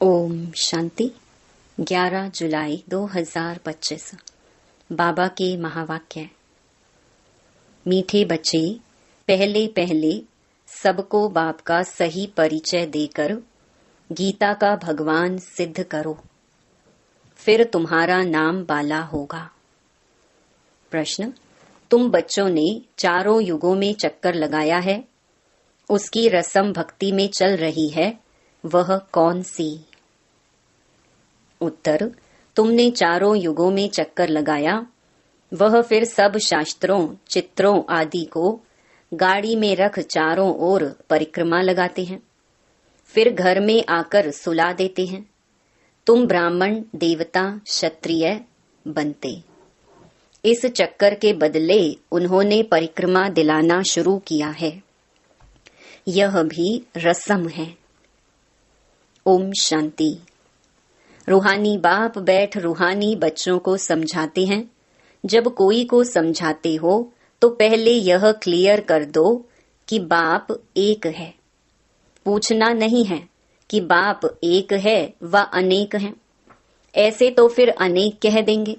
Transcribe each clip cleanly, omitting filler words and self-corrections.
ओम शांति। 11 जुलाई 2025। बाबा के महावाक्य। मीठे बच्चे, पहले पहले सबको बाप का सही परिचय देकर गीता का भगवान सिद्ध करो, फिर तुम्हारा नाम बाला होगा। प्रश्न: तुम बच्चों ने चारों युगों में चक्कर लगाया है, उसकी रसम भक्ति में चल रही है, वह कौन सी? उत्तर: तुमने चारों युगों में चक्कर लगाया, वह फिर सब शास्त्रों, चित्रों आदि को गाड़ी में रख चारों ओर परिक्रमा लगाते हैं, फिर घर में आकर सुला देते हैं। तुम ब्राह्मण, देवता, क्षत्रिय बनते। इस चक्कर के बदले उन्होंने परिक्रमा दिलाना शुरू किया है। यह भी रस्म है। ओम शांति। रूहानी बाप बैठ रूहानी बच्चों को समझाते हैं। जब कोई को समझाते हो तो पहले यह क्लियर कर दो कि बाप एक है। पूछना नहीं है कि बाप एक है व अनेक है, ऐसे तो फिर अनेक कह देंगे।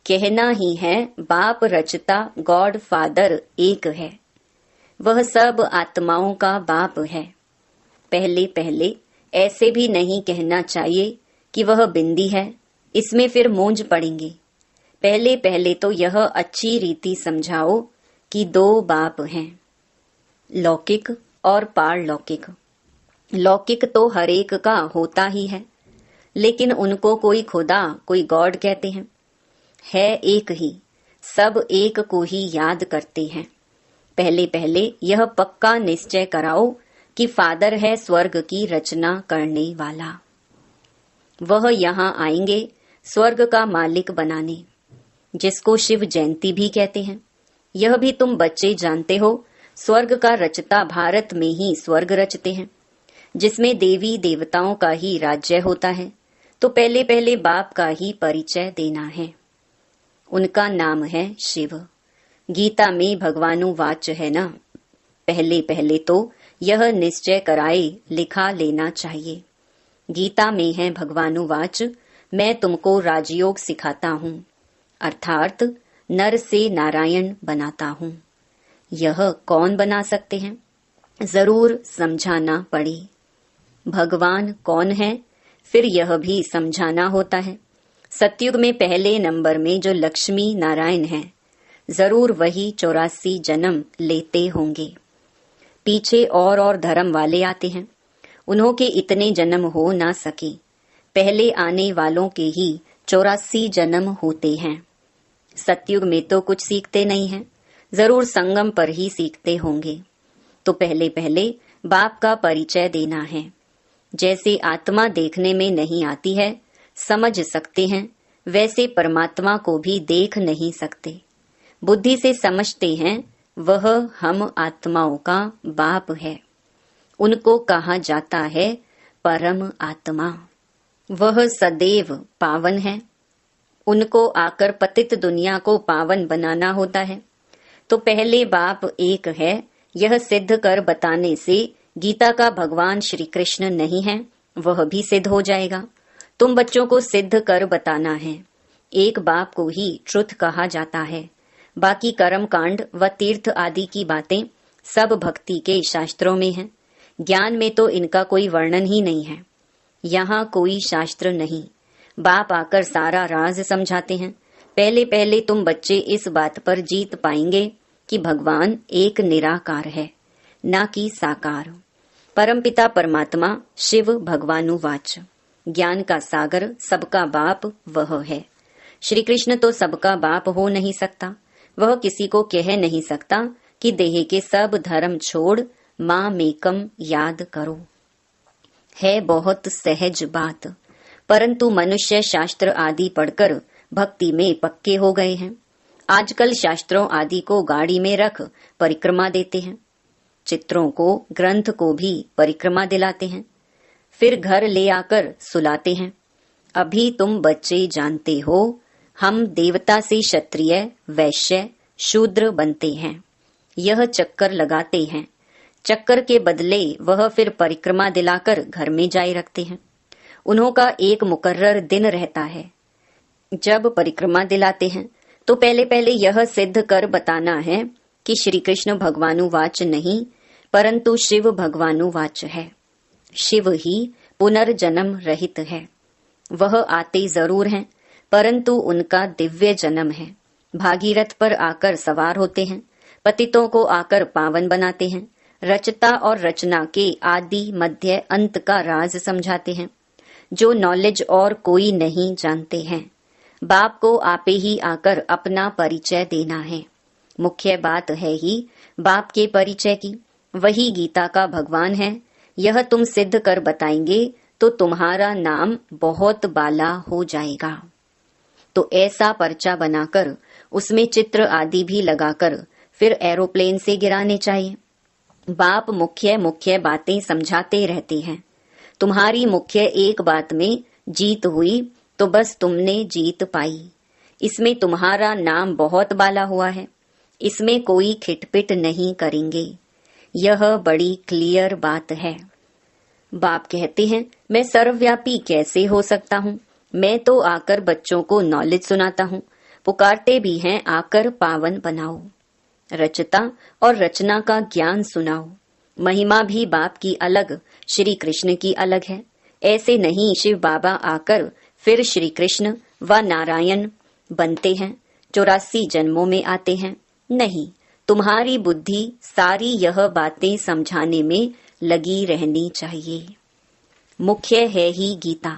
कहना ही है बाप रचता, गॉड फादर एक है, वह सब आत्माओं का बाप है। पहले पहले ऐसे भी नहीं कहना चाहिए कि वह बिंदी है, इसमें फिर मूंज पड़ेंगे। पहले पहले तो यह अच्छी रीति समझाओ कि दो बाप हैं, लौकिक और पारलौकिक। लौकिक तो हर एक का होता ही है, लेकिन उनको कोई खुदा, कोई गॉड कहते हैं। है एक ही, सब एक को ही याद करते हैं। पहले पहले यह पक्का निश्चय कराओ कि फादर है स्वर्ग की रचना करने वाला। वह यहाँ आएंगे स्वर्ग का मालिक बनाने, जिसको शिव जयंती भी कहते हैं। यह भी तुम बच्चे जानते हो, स्वर्ग का रचता भारत में ही स्वर्ग रचते हैं, जिसमें देवी देवताओं का ही राज्य होता है। तो पहले पहले बाप का ही परिचय देना है। उनका नाम है शिव। गीता में भगवानुवाच है ना, पहले पहले तो यह निश्चय कराए लिखा लेना चाहिए। गीता में है भगवानुवाच, मैं तुमको राजयोग सिखाता हूँ, अर्थात नर से नारायण बनाता हूँ। यह कौन बना सकते हैं? जरूर समझाना पड़े। भगवान कौन है, फिर यह भी समझाना होता है। सतयुग में पहले नंबर में जो लक्ष्मी नारायण हैं, जरूर वही 84 जन्म लेते होंगे। पीछे और धर्म वाले आते हैं, उन्हों के इतने जन्म हो ना सके। पहले आने वालों के ही 84 जन्म होते हैं। सतयुग में तो कुछ सीखते नहीं हैं, जरूर संगम पर ही सीखते होंगे। तो पहले पहले बाप का परिचय देना है। जैसे आत्मा देखने में नहीं आती है, समझ सकते हैं, वैसे परमात्मा को भी देख नहीं सकते। बुद्धि से समझते हैं, वह हम आत्माओं का बाप है। उनको कहा जाता है परम आत्मा। वह सदैव पावन है। उनको आकर पतित दुनिया को पावन बनाना होता है। तो पहले बाप एक है, यह सिद्ध कर बताने से गीता का भगवान श्री कृष्ण नहीं है, वह भी सिद्ध हो जाएगा। तुम बच्चों को सिद्ध कर बताना है। एक बाप को ही ट्रुथ कहा जाता है। बाकी कर्म कांड व तीर्थ आदि की बातें सब भक्ति के शास्त्रों में हैं। ज्ञान में तो इनका कोई वर्णन ही नहीं है। यहाँ कोई शास्त्र नहीं, बाप आकर सारा राज समझाते हैं। पहले पहले तुम बच्चे इस बात पर जीत पाएंगे कि भगवान एक निराकार है, ना कि साकार। परमपिता परमात्मा शिव भगवानुवाच, ज्ञान का सागर सबका बाप वह है। श्री कृष्ण तो सबका बाप हो नहीं सकता। वह किसी को कह नहीं सकता कि देह के सब धर्म छोड़ माँ मेकम याद करो। है बहुत सहज बात, परंतु मनुष्य शास्त्र आदि पढ़कर भक्ति में पक्के हो गए हैं। आजकल शास्त्रों आदि को गाड़ी में रख परिक्रमा देते हैं, चित्रों को, ग्रंथ को भी परिक्रमा दिलाते हैं, फिर घर ले आकर सुलाते हैं। अभी तुम बच्चे जानते हो, हम देवता से क्षत्रिय, वैश्य, शूद्र बनते हैं। यह चक्कर लगाते हैं। चक्कर के बदले वह फिर परिक्रमा दिलाकर घर में जाए रखते हैं। उन्हों का एक मुकर्रर दिन रहता है। जब परिक्रमा दिलाते हैं तो पहले पहले यह सिद्ध कर बताना है कि श्री कृष्ण भगवानुवाच नहीं परंतु शिव भगवानुवाच है। शिव ही पुनर्जन्म रहित है। वह आते जरूर हैं परंतु उनका दिव्य जन्म है। भागीरथ पर आकर सवार होते हैं, पतितों को आकर पावन बनाते हैं, रचता और रचना के आदि मध्य अंत का राज समझाते हैं, जो नॉलेज और कोई नहीं जानते हैं। बाप को आपे ही आकर अपना परिचय देना है। मुख्य बात है ही बाप के परिचय की। वही गीता का भगवान है। यह तुम सिद्ध कर बताएंगे तो तुम्हारा नाम बहुत बाला हो जाएगा। तो ऐसा पर्चा बनाकर उसमें चित्र आदि भी लगाकर फिर एरोप्लेन से गिराने चाहिए। बाप मुख्य मुख्य बातें समझाते रहते हैं। तुम्हारी मुख्य एक बात में जीत हुई तो बस तुमने जीत पाई। इसमें तुम्हारा नाम बहुत बाला हुआ है। इसमें कोई खिटपिट नहीं करेंगे। यह बड़ी क्लियर बात है। बाप कहते हैं, मैं सर्वव्यापी कैसे हो सकता हूँ? मैं तो आकर बच्चों को नॉलेज सुनाता हूँ। पुकारते भी हैं, आकर पावन बनाओ, रचता और रचना का ज्ञान सुनाओ। महिमा भी बाप की अलग, श्री कृष्ण की अलग है। ऐसे नहीं शिव बाबा आकर फिर श्री कृष्ण व नारायण बनते हैं, 84 जन्मों में आते हैं। नहीं, तुम्हारी बुद्धि सारी यह बातें समझाने में लगी रहनी चाहिए। मुख्य है ही गीता।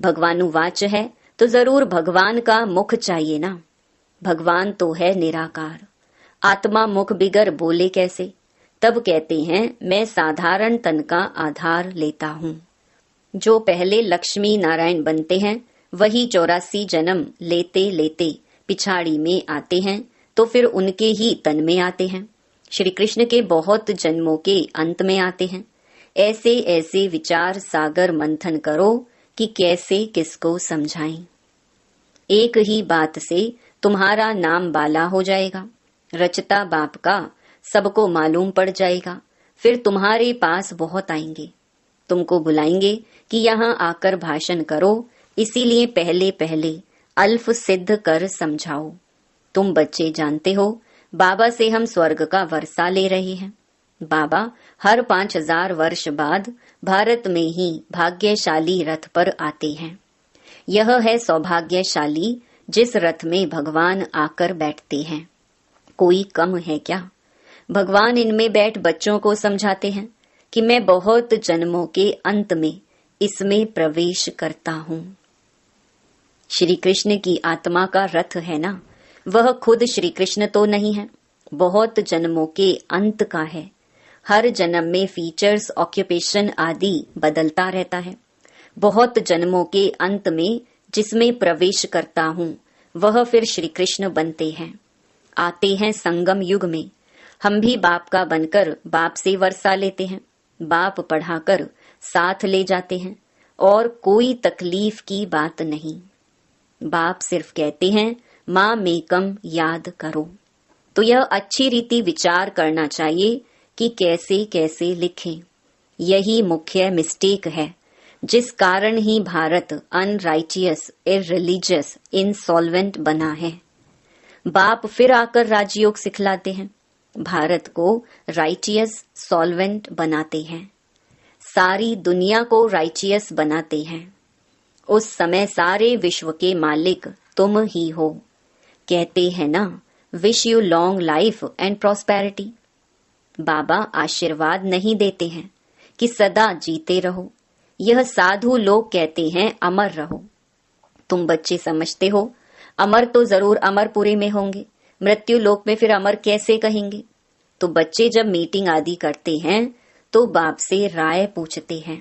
भगवानुवाच है तो जरूर भगवान का मुख चाहिए ना। भगवान तो है निराकार। आत्मा मुख बिगर बोले कैसे? तब कहते हैं, मैं साधारण तन का आधार लेता हूँ। जो पहले लक्ष्मी नारायण बनते हैं वही 84 जन्म लेते लेते पिछाड़ी में आते हैं तो फिर उनके ही तन में आते हैं। श्री कृष्ण के बहुत जन्मों के अंत में आते हैं। ऐसे ऐसे विचार सागर मंथन करो कि कैसे किसको समझाएं। एक ही बात से तुम्हारा नाम बाला हो जाएगा। रचता बाप का सबको मालूम पड़ जाएगा। फिर तुम्हारे पास बहुत आएंगे, तुमको बुलाएंगे कि यहाँ आकर भाषण करो। इसीलिए पहले पहले अल्फ सिद्ध कर समझाओ। तुम बच्चे जानते हो, बाबा से हम स्वर्ग का वर्षा ले रहे हैं। बाबा हर 5000 वर्ष बाद भारत में ही भाग्यशाली रथ पर आते हैं। यह है सौभाग्यशाली जिस रथ में भगवान आकर बैठते हैं। कोई कम है क्या? भगवान इनमें बैठ बच्चों को समझाते हैं कि मैं बहुत जन्मों के अंत में इसमें प्रवेश करता हूँ। श्री कृष्ण की आत्मा का रथ है ना, वह खुद श्री कृष्ण तो नहीं है, बहुत जन्मों के अंत का है। हर जन्म में फीचर्स, ऑक्यूपेशन आदि बदलता रहता है। बहुत जन्मों के अंत में जिसमें प्रवेश करता हूँ वह फिर श्री कृष्ण बनते हैं। आते हैं संगम युग में। हम भी बाप का बनकर बाप से वर्षा लेते हैं। बाप पढ़ाकर साथ ले जाते हैं और कोई तकलीफ की बात नहीं। बाप सिर्फ कहते हैं, माँ मेकम याद करो। तो यह अच्छी रीति विचार करना चाहिए कि कैसे कैसे लिखें। यही मुख्य मिस्टेक है, जिस कारण ही भारत अनराइटियस, इररिलीजियस, इंसॉल्वेंट बना है। बाप फिर आकर राजयोग सिखलाते हैं, भारत को राइटियस, सॉल्वेंट बनाते हैं, सारी दुनिया को राइटियस बनाते हैं। उस समय सारे विश्व के मालिक तुम ही हो। कहते हैं ना, wish you long life and prosperity. बाबा आशीर्वाद नहीं देते हैं कि सदा जीते रहो। यह साधु लोग कहते हैं अमर रहो। तुम बच्चे समझते हो अमर तो जरूर अमरपुरी में होंगे, मृत्यु लोक में फिर अमर कैसे कहेंगे? तो बच्चे जब मीटिंग आदि करते हैं तो बाप से राय पूछते हैं।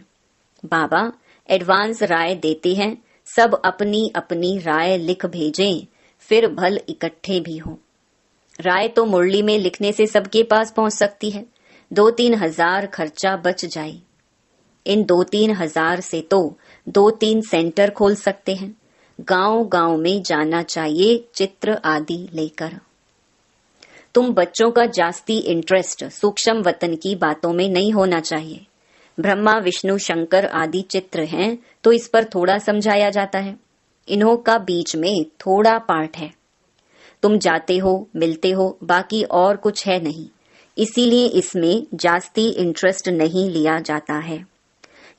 बाबा एडवांस राय देते हैं, सब अपनी अपनी राय लिख भेजें, फिर भल इकट्ठे भी हो। राय तो मुरली में लिखने से सबके पास पहुंच सकती है। 2-3 हजार खर्चा बच जाए। इन 2-3 हजार से तो 2-3 सेंटर खोल सकते हैं। गांव गांव में जाना चाहिए चित्र आदि लेकर। तुम बच्चों का जास्ती इंटरेस्ट सूक्ष्म वतन की बातों में नहीं होना चाहिए। ब्रह्मा विष्णु शंकर आदि चित्र हैं तो इस पर थोड़ा समझाया जाता है। इन्हों का बीच में थोड़ा पार्ट है। तुम जाते हो मिलते हो, बाकी और कुछ है नहीं, इसीलिए इसमें जास्ती इंटरेस्ट नहीं लिया जाता है।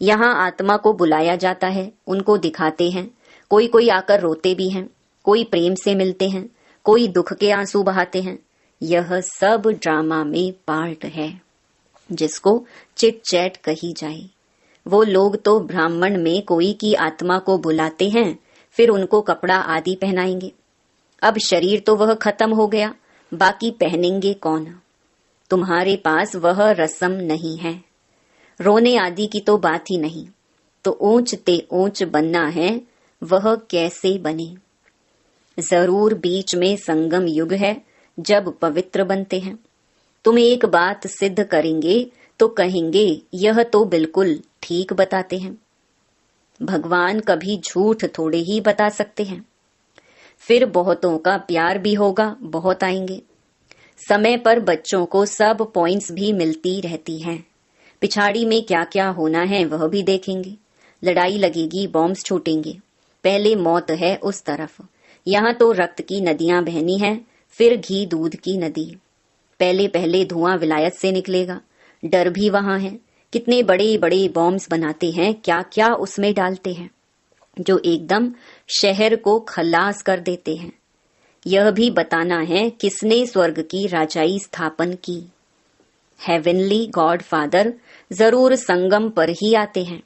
यहाँ आत्मा को बुलाया जाता है, उनको दिखाते हैं। कोई कोई आकर रोते भी हैं, कोई प्रेम से मिलते हैं, कोई दुख के आंसू बहाते हैं। यह सब ड्रामा में पार्ट है, जिसको चिट चैट कही जाए। वो लोग तो ब्राह्मण में कोई की आत्मा को बुलाते हैं, फिर उनको कपड़ा आदि पहनाएंगे। अब शरीर तो वह खत्म हो गया, बाकी पहनेंगे कौन? तुम्हारे पास वह रस्म नहीं है। रोने आदि की तो बात ही नहीं। तो ऊंच ते ऊंच बनना है, वह कैसे बने? जरूर बीच में संगम युग है, जब पवित्र बनते हैं। तुम एक बात सिद्ध करेंगे तो कहेंगे यह तो बिल्कुल ठीक बताते हैं। भगवान कभी झूठ थोड़े ही बता सकते हैं। फिर बहुतों का प्यार भी होगा, बहुत आएंगे। समय पर बच्चों को सब पॉइंट्स भी मिलती रहती हैं। पिछाड़ी में क्या क्या होना है वह भी देखेंगे। लड़ाई लगेगी, बॉम्ब्स छूटेंगे। पहले मौत है उस तरफ, यहाँ तो रक्त की नदियां बहनी हैं, फिर घी दूध की नदी। पहले पहले धुआं विलायत से निकलेगा, डर भी वहां है। कितने बड़े बड़े बॉम्ब्स बनाते हैं, क्या क्या उसमें डालते हैं, जो एकदम शहर को खलास कर देते हैं। यह भी बताना है किसने स्वर्ग की राजाई स्थापन की। हेवनली गॉड फादर जरूर संगम पर ही आते हैं।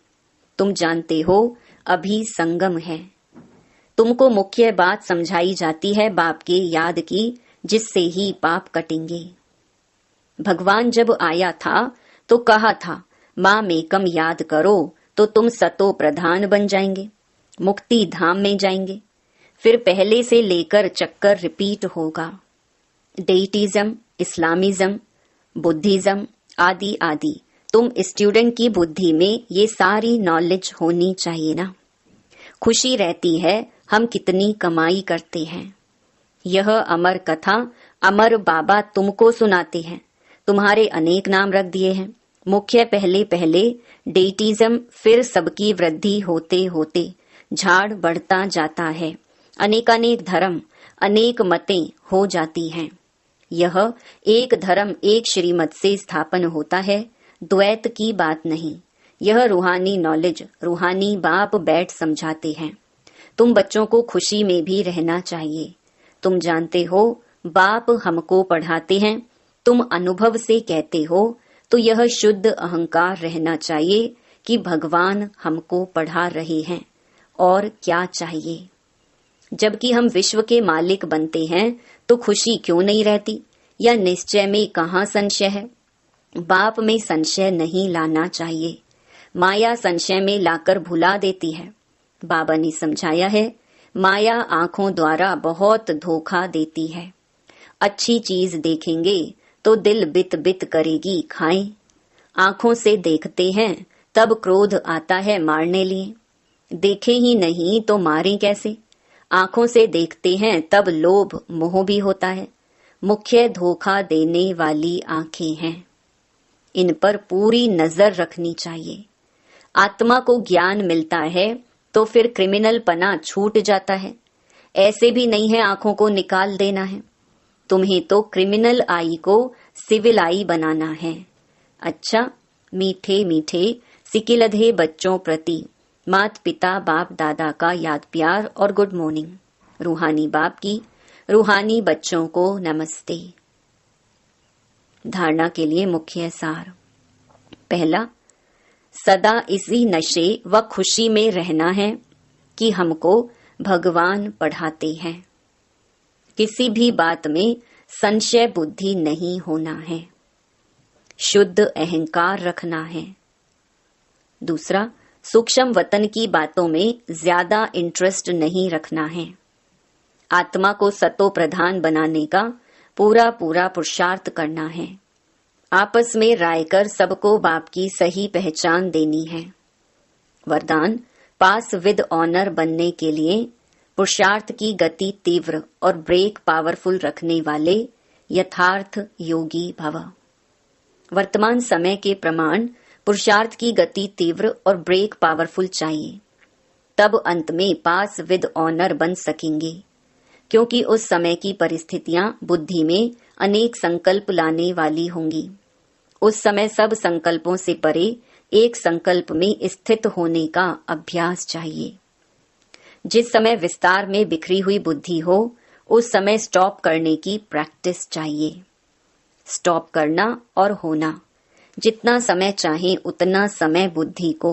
तुम जानते हो अभी संगम है। तुमको मुख्य बात समझाई जाती है बाप के याद की, जिससे ही पाप कटेंगे। भगवान जब आया था तो कहा था माँ मेकम याद करो तो तुम सतो प्रधान बन जाएंगे, मुक्ति धाम में जाएंगे। फिर पहले से लेकर चक्कर रिपीट होगा। डेइटिज्म, इस्लामिज्म, बुद्धिज्म आदि आदि। तुम स्टूडेंट की बुद्धि में ये सारी नॉलेज होनी चाहिए ना। खुशी रहती है हम कितनी कमाई करते हैं। यह अमर कथा अमर बाबा तुमको सुनाते हैं। तुम्हारे अनेक नाम रख दिए हैं। मुख्य पहले पहले डेइटिज्म, फिर सबकी वृद्धि होते होते झाड़ बढ़ता जाता है। अनेकानेक धर्म, अनेक मतें हो जाती हैं। यह एक धर्म एक श्रीमत से स्थापन होता है, द्वैत की बात नहीं। यह रूहानी नॉलेज रूहानी बाप बैठ समझाते हैं। तुम बच्चों को खुशी में भी रहना चाहिए। तुम जानते हो बाप हमको पढ़ाते हैं, तुम अनुभव से कहते हो, तो यह शुद्ध अहंकार रहना चाहिए कि भगवान हमको पढ़ा रहे हैं। और क्या चाहिए? जबकि हम विश्व के मालिक बनते हैं तो खुशी क्यों नहीं रहती? या निश्चय में कहाँ संशय है? बाप में संशय नहीं लाना चाहिए। माया संशय में लाकर भुला देती है। बाबा ने समझाया है माया आंखों द्वारा बहुत धोखा देती है। अच्छी चीज देखेंगे तो दिल बित बित करेगी खाएं। आंखों से देखते हैं तब क्रोध आता है मारने लिए। देखे ही नहीं तो मारें कैसे? आंखों से देखते हैं तब लोभ मोह भी होता है। मुख्य धोखा देने वाली आंखें हैं। इन पर पूरी नजर रखनी चाहिए। आत्मा को ज्ञान मिलता है तो फिर क्रिमिनल पना छूट जाता है। ऐसे भी नहीं है आंखों को निकाल देना है। तुम्हें तो क्रिमिनल आई को सिविल आई बनाना है। अच्छा, मीठे मीठे सिकिलधे बच्चों प्रति मात पिता बाप दादा का याद प्यार और गुड मॉर्निंग। रूहानी बाप की रूहानी बच्चों को नमस्ते। धारणा के लिए मुख्य सार। पहला, सदा इसी नशे व खुशी में रहना है कि हमको भगवान पढ़ाते हैं। किसी भी बात में संशय बुद्धि नहीं होना है। शुद्ध अहंकार रखना है। दूसरा, सूक्ष्म वतन की बातों में ज्यादा इंटरेस्ट नहीं रखना है। आत्मा को सतो प्रधान बनाने का पूरा पूरा पुरुषार्थ करना है। आपस में राय कर सबको बाप की सही पहचान देनी है। वरदान, पास विद ऑनर बनने के लिए पुरुषार्थ की गति तीव्र और ब्रेक पावरफुल रखने वाले यथार्थ योगी भव। वर्तमान समय के प्रमाण पुरुषार्थ की गति तीव्र और ब्रेक पावरफुल चाहिए, तब अंत में पास विद ऑनर बन सकेंगे, क्योंकि उस समय की परिस्थितियां बुद्धि में अनेक संकल्प लाने वाली होंगी। उस समय सब संकल्पों से परे एक संकल्प में स्थित होने का अभ्यास चाहिए। जिस समय विस्तार में बिखरी हुई बुद्धि हो, उस समय स्टॉप करने की प्रैक्टिस चाहिए। स्टॉप करना और होना, जितना समय चाहे उतना समय बुद्धि को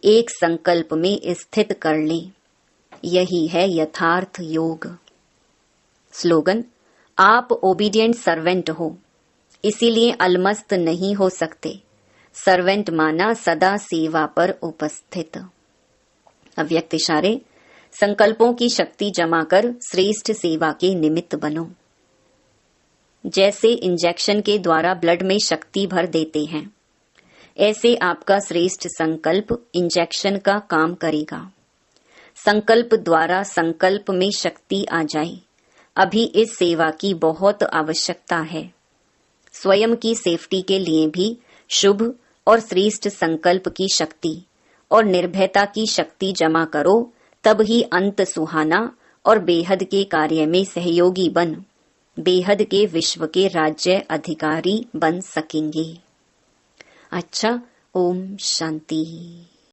एक संकल्प में स्थित कर लें। यही है यथार्थ योग। स्लोगन: आप ओबीडिएंट सर्वेंट हो, इसीलिए अलमस्त नहीं हो सकते। सर्वेंट माना सदा सेवा पर उपस्थित। अव्यक्त इशारे: संकल्पों की शक्ति जमा कर श्रेष्ठ सेवा के निमित्त बनो। जैसे इंजेक्शन के द्वारा ब्लड में शक्ति भर देते हैं, ऐसे आपका श्रेष्ठ संकल्प इंजेक्शन का काम करेगा। संकल्प द्वारा संकल्प में शक्ति आ जाए। अभी इस सेवा की बहुत आवश्यकता है। स्वयं की सेफ्टी के लिए भी शुभ और श्रेष्ठ संकल्प की शक्ति और निर्भयता की शक्ति जमा करो, तब ही अंत सुहाना और बेहद के कार्य में सहयोगी बन बेहद के विश्व के राज्य अधिकारी बन सकेंगे। अच्छा, ओम शांति।